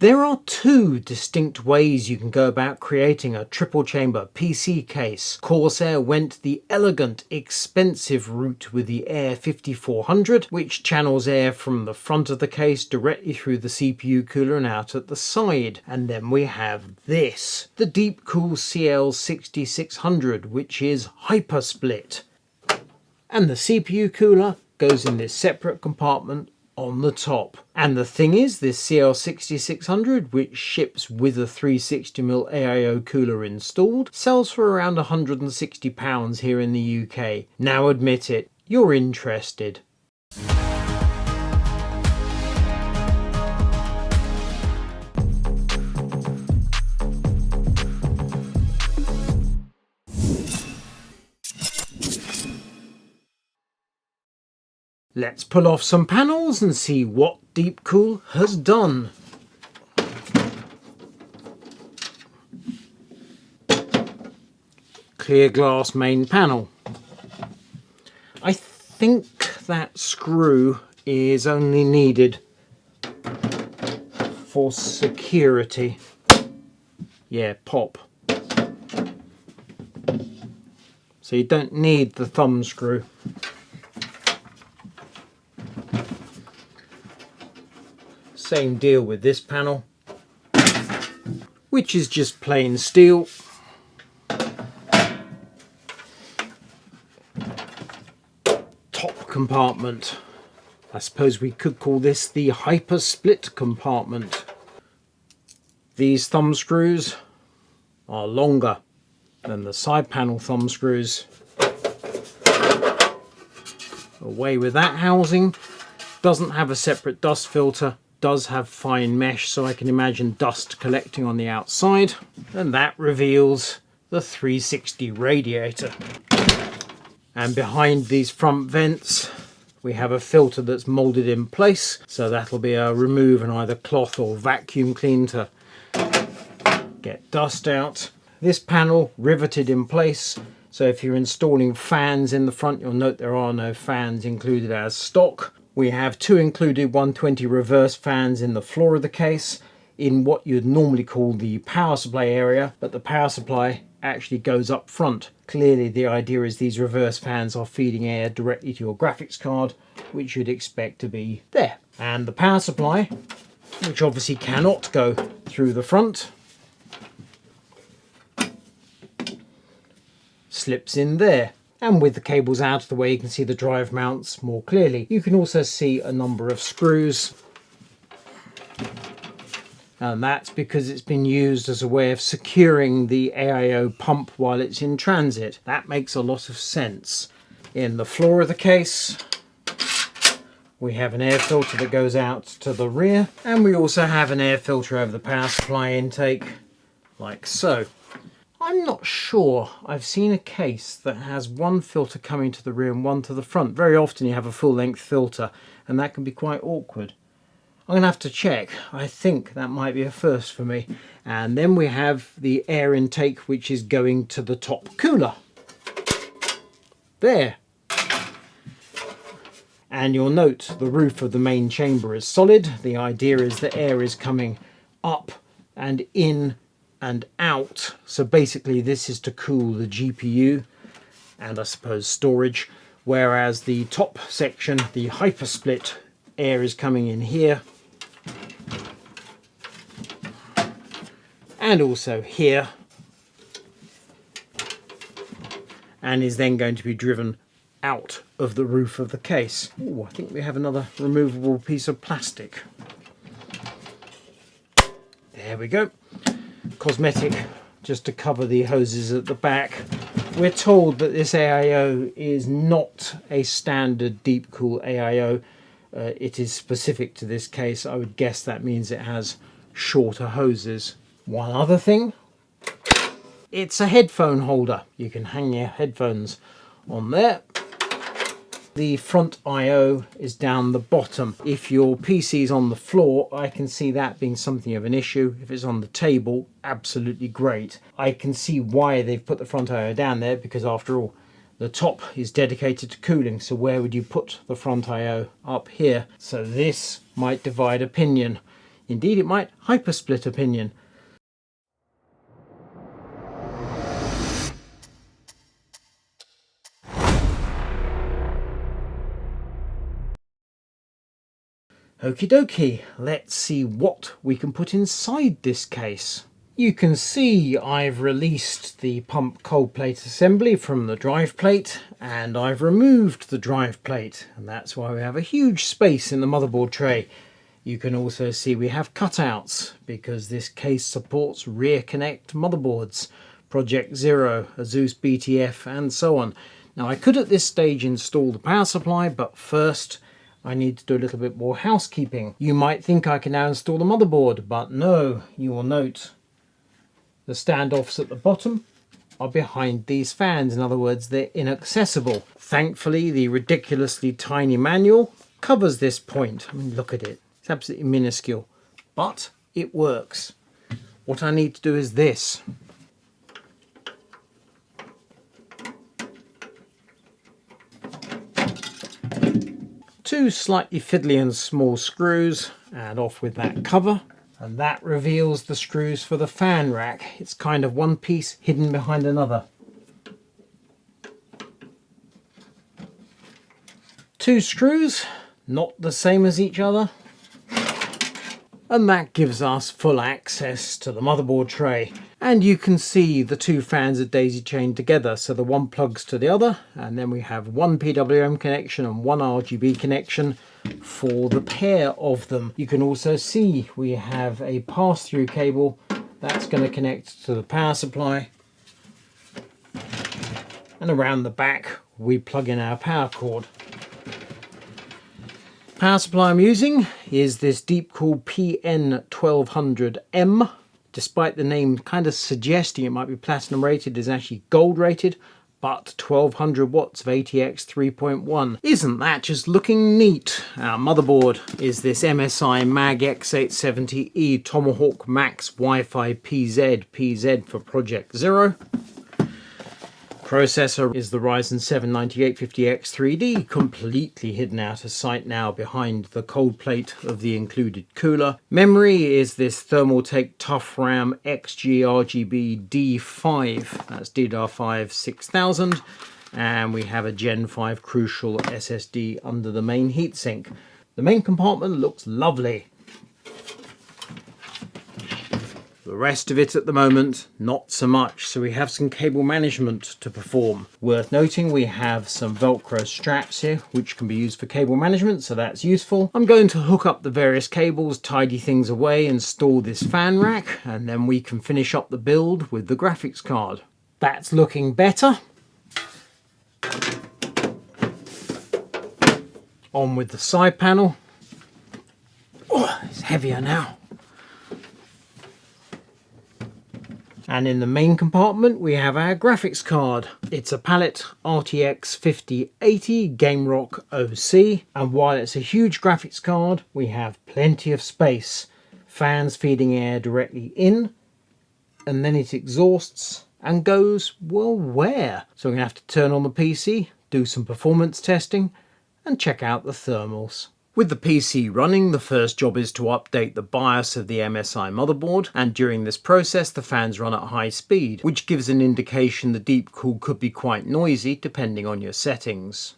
There are two distinct ways you can go about creating a triple chamber PC case. Corsair went the elegant, expensive route with the Air 5400, which channels air from the front of the case directly through the CPU cooler and out at the side. And then we have this, the DeepCool CL6600, which is HyperSplit. And the CPU cooler goes in this separate compartment on the top. And the thing is, this CL6600, which ships with a 360mm AIO cooler installed, sells for around £160 here in the UK. Now admit it, you're interested. Let's pull off some panels and see what DeepCool has done. Clear glass main panel. I think that screw is only needed for security. Yeah, pop. So you don't need the thumb screw. Same deal with this panel, which is just plain steel. Top compartment. I suppose we could call this the HyperSplit compartment. These thumb screws are longer than the side panel thumb screws. Away with that housing. Doesn't have a separate dust filter. Does have fine mesh, so I can imagine dust collecting on the outside. And that reveals the 360 radiator. And behind these front vents we have a filter that's molded in place, so that'll be a remove and either cloth or vacuum clean to get dust out. This panel riveted in place, so if you're installing fans in the front, you'll note there are no fans included as stock. We have two included 120 reverse fans in the floor of the case in what you'd normally call the power supply area, but the power supply actually goes up front. Clearly the idea is these reverse fans are feeding air directly to your graphics card, which you'd expect to be there. And the power supply, which obviously cannot go through the front, slips in there. And with the cables out of the way, you can see the drive mounts more clearly. You can also see a number of screws. And that's because it's been used as a way of securing the AIO pump while it's in transit. That makes a lot of sense. In the floor of the case, we have an air filter that goes out to the rear. And we also have an air filter over the power supply intake, like so. I'm not sure I've seen a case that has one filter coming to the rear and one to the front. Very often you have a full-length filter and that can be quite awkward. I'm going to have to check. I think that might be a first for me. And then we have the air intake, which is going to the top cooler. There. And you'll note the roof of the main chamber is solid. The idea is that air is coming up and in and out. So basically this is to cool the GPU and I suppose storage, whereas the top section, the HyperSplit, air is coming in here and also here, and is then going to be driven out of the roof of the case. Ooh, I think we have another removable piece of plastic. There we go. Cosmetic, just to cover the hoses at the back. We're told that this AIO is not a standard DeepCool AIO. It is specific to this case. I would guess that means it has shorter hoses. One other thing, it's a headphone holder. You can hang your headphones on there. The front I/O is down the bottom. If your PC is on the floor, I can see that being something of an issue. If it's on the table, absolutely great. I can see why they've put the front I/O down there, because after all, the top is dedicated to cooling. So where would you put the front I/O? Up here. So this might divide opinion. Indeed, it might hypersplit opinion. Okie dokie, let's see what we can put inside this case. You can see I've released the pump cold plate assembly from the drive plate, and I've removed the drive plate, and that's why we have a huge space in the motherboard tray. You can also see we have cutouts because this case supports rear connect motherboards, Project Zero, Asus BTF and so on. Now I could at this stage install the power supply, but first I need to do a little bit more housekeeping. You might think I can now install the motherboard, but no. You will note the standoffs at the bottom are behind these fans. In other words, they're inaccessible. Thankfully, the ridiculously tiny manual covers this point. I mean, look at it. It's absolutely minuscule, but it works. What I need to do is this. Two slightly fiddly and small screws, and off with that cover. And that reveals the screws for the fan rack. It's kind of one piece hidden behind another. Two screws, not the same as each other. And that gives us full access to the motherboard tray. And you can see the two fans are daisy chained together, so the one plugs to the other, and then we have one PWM connection and one RGB connection for the pair of them. You can also see we have a pass-through cable that's going to connect to the power supply, and around the back we plug in our power cord. Power supply I'm using is this DeepCool PN1200M. Despite the name kind of suggesting it might be platinum rated, it's actually gold rated, but 1200 watts of ATX 3.1. Isn't that just looking neat? Our motherboard is this MSI Mag X870E Tomahawk Max Wi-Fi PZ for Project Zero. Processor is the Ryzen 7 9850X 3D, completely hidden out of sight now behind the cold plate of the included cooler. Memory is this Thermaltake Tough RAM XG-RGB D5, that's DDR5 6000, and we have a Gen 5 Crucial SSD under the main heatsink. The main compartment looks lovely. The rest of it at the moment, not so much, so we have some cable management to perform. Worth noting, we have some Velcro straps here, which can be used for cable management, so that's useful. I'm going to hook up the various cables, tidy things away, install this fan rack, and then we can finish up the build with the graphics card. That's looking better. On with the side panel. Oh, it's heavier now. And in the main compartment we have our graphics card. It's a Palette RTX 5080 GameRock OC, and while it's a huge graphics card we have plenty of space. Fans feeding air directly in, and then it exhausts and goes, well, where? So we're going to have to turn on the PC, do some performance testing and check out the thermals. With the PC running, the first job is to update the BIOS of the MSI motherboard, and during this process the fans run at high speed, which gives an indication the DeepCool could be quite noisy depending on your settings.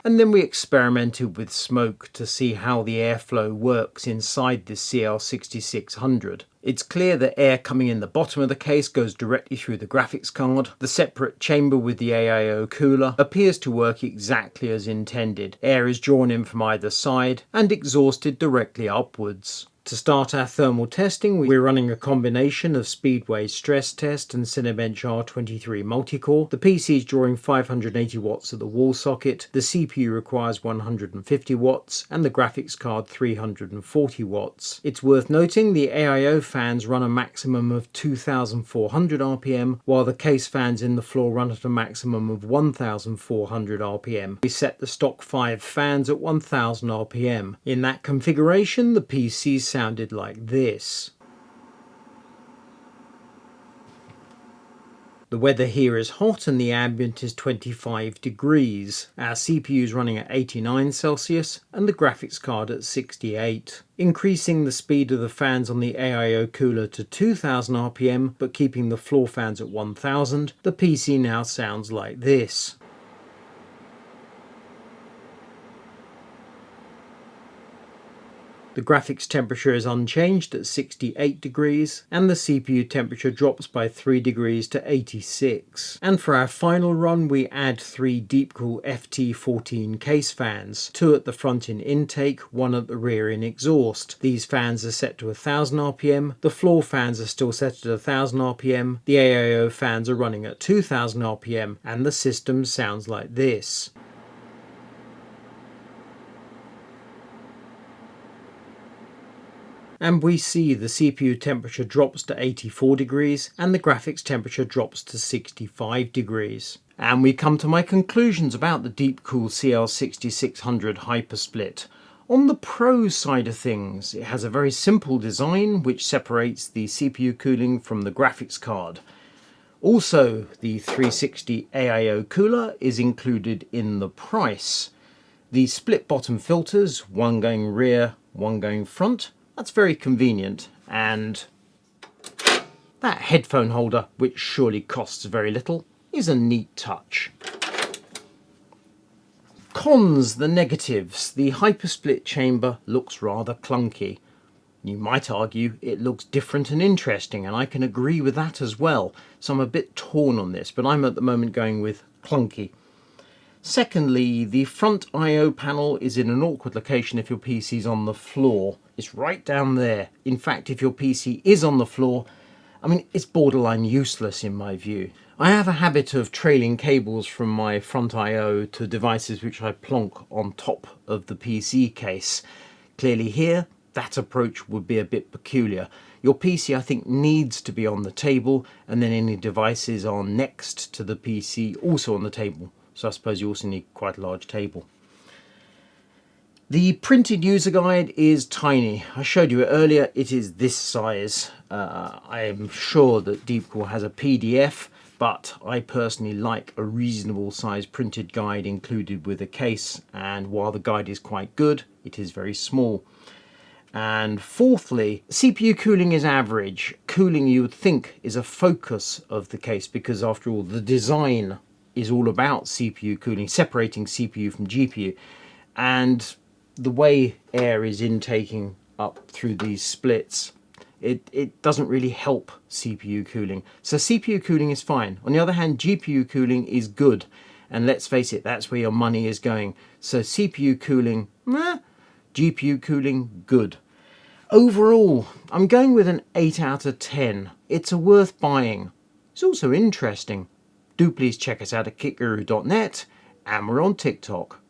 And then we experimented with smoke to see how the airflow works inside this CL6600. It's clear that air coming in the bottom of the case goes directly through the graphics card. The separate chamber with the AIO cooler appears to work exactly as intended. Air is drawn in from either side and exhausted directly upwards. To start our thermal testing, we're running a combination of Speedway Stress Test and Cinebench R23 multi-core. The PC is drawing 580 watts at the wall socket, the CPU requires 150 watts, and the graphics card 340 watts. It's worth noting the AIO fans run a maximum of 2400 RPM, while the case fans in the floor run at a maximum of 1400 RPM. We set the stock 5 fans at 1000 RPM. In that configuration, the PC sounded like this. The weather here is hot and the ambient is 25 degrees. Our CPU is running at 89 Celsius and the graphics card at 68. Increasing the speed of the fans on the AIO cooler to 2000 RPM but keeping the floor fans at 1000, the PC now sounds like this. The graphics temperature is unchanged at 68 degrees and the CPU temperature drops by 3 degrees to 86. And for our final run we add 3 DeepCool FT14 case fans, 2 at the front in intake, 1 at the rear in exhaust. These fans are set to 1000 RPM, the floor fans are still set at 1000 RPM, the AIO fans are running at 2000 RPM and the system sounds like this. And we see the CPU temperature drops to 84 degrees and the graphics temperature drops to 65 degrees. And we come to my conclusions about the DeepCool CL6600 HyperSplit. On the pro side of things, it has a very simple design which separates the CPU cooling from the graphics card. Also, the 360 AIO cooler is included in the price. The split bottom filters, one going rear, one going front, that's very convenient, and that headphone holder, which surely costs very little, is a neat touch. Cons, the negatives. The HyperSplit chamber looks rather clunky. You might argue it looks different and interesting, and I can agree with that as well. So I'm a bit torn on this, but I'm at the moment going with clunky. Secondly, the front I/O panel is in an awkward location if your PC is on the floor. It's right down there. In fact, if your PC is on the floor, I mean, it's borderline useless in my view. I have a habit of trailing cables from my front I/O to devices which I plonk on top of the PC case. Clearly here, that approach would be a bit peculiar. Your PC, I think, needs to be on the table, and then any devices are next to the PC also on the table. So I suppose you also need quite a large table. The printed user guide is tiny. I showed you it earlier. It is this size. I am sure that DeepCool has a PDF, but I personally like a reasonable size printed guide included with a case. And while the guide is quite good, it is very small. And fourthly, CPU cooling is average. Cooling, you would think, is a focus of the case because, after all, the design is all about CPU cooling, separating CPU from GPU, and the way air is intaking up through these splits, it doesn't really help CPU cooling. So CPU cooling is fine. On the other hand, GPU cooling is good, and let's face it, that's where your money is going. So CPU cooling, meh, GPU cooling, good. Overall, I'm going with an 8 out of 10. It's a worth buying. It's also interesting. Do please check us out at kitguru.net, and we're on TikTok.